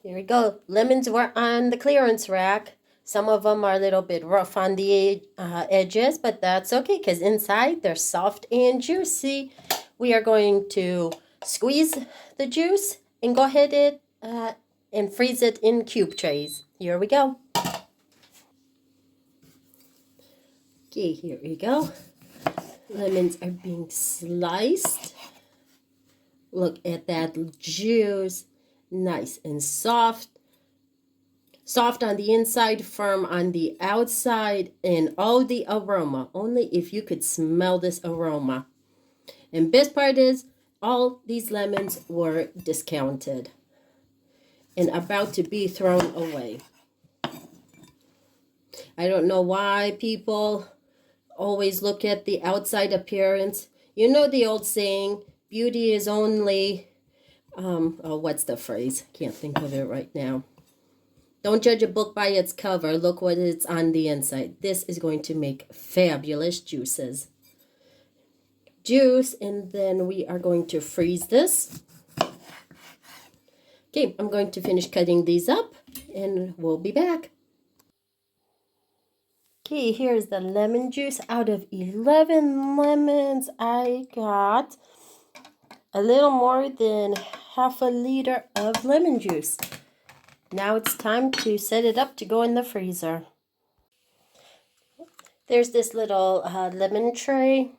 Here we go. Lemons were on the clearance rack. Some of them are a little bit rough on the edges, but that's okay because inside they're soft and juicy. We are going to squeeze the juice and go ahead and freeze it in cube trays. Here we go. Okay, here we go. Lemons are being sliced. Look at that juice. Nice and soft. Soft on the inside, firm on the outside, and all the aroma. Only if you could smell this aroma. And best part is, all these lemons were discounted and about to be thrown away. I don't know why people always look at the outside appearance. You know the old saying, beauty is only, what's the phrase? Can't think of it right now. Don't judge a book by its cover. Look what it's on the inside. This is going to make fabulous juices. Juice, and then we are going to freeze this. Okay, I'm going to finish cutting these up, and we'll be back. Okay, here's the lemon juice. Out of 11 lemons, I got a little more than half a liter of lemon juice. Now it's time to set it up to go in the freezer. There's this little lemon tray,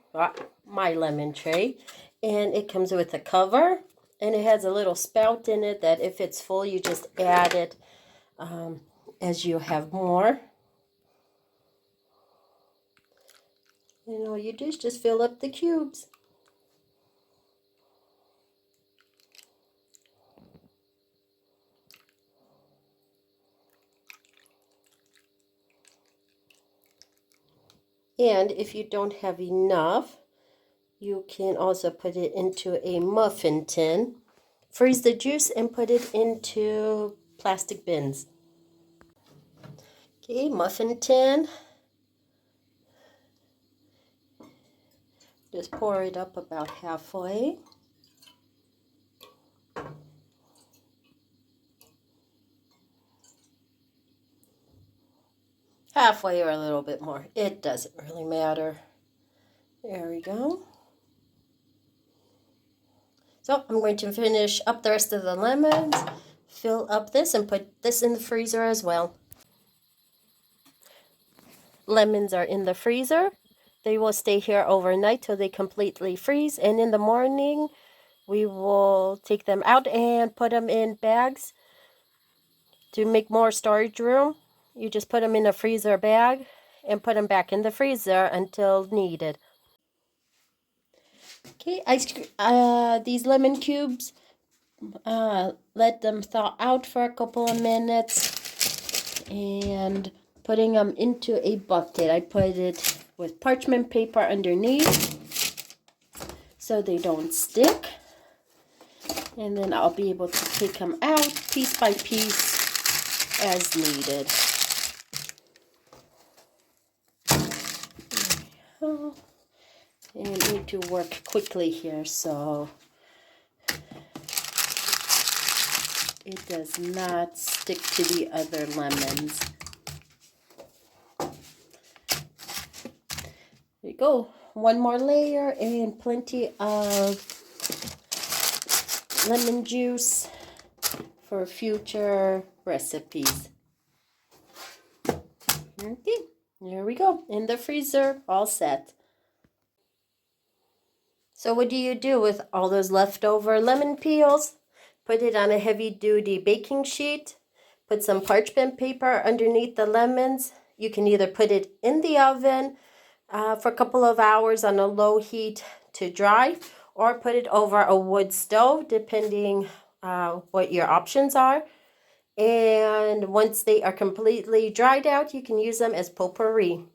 my lemon tray, and it comes with a cover, and it has a little spout in it that if it's full, you just add it as you have more. And all you do is just fill up the cubes. And if you don't have enough, you can also put it into a muffin tin, freeze the juice, and put it into plastic bins. Okay, muffin tin. Just pour it up about halfway. Halfway or a little bit more. It doesn't really matter. There we go. So I'm going to finish up the rest of the lemons, fill up this, and put this in the freezer as well. Lemons are in the freezer. They will stay here overnight till they completely freeze, and in the morning we will take them out and put them in bags to make more storage room. You just put them in a freezer bag and put them back in the freezer until needed. Okay, these lemon cubes, let them thaw out for a couple of minutes and putting them into a bucket. I put it with parchment paper underneath so they don't stick. And then I'll be able to take them out piece by piece as needed. And I need to work quickly here so it does not stick to the other lemons. There you go. One more layer and plenty of lemon juice for future recipes. Okay, there we go. In the freezer, all set. So what do you do with all those leftover lemon peels? Put it on a heavy-duty baking sheet. Put some parchment paper underneath the lemons. You can either put it in the oven for a couple of hours on a low heat to dry, or put it over a wood stove, depending what your options are. And once they are completely dried out, you can use them as potpourri.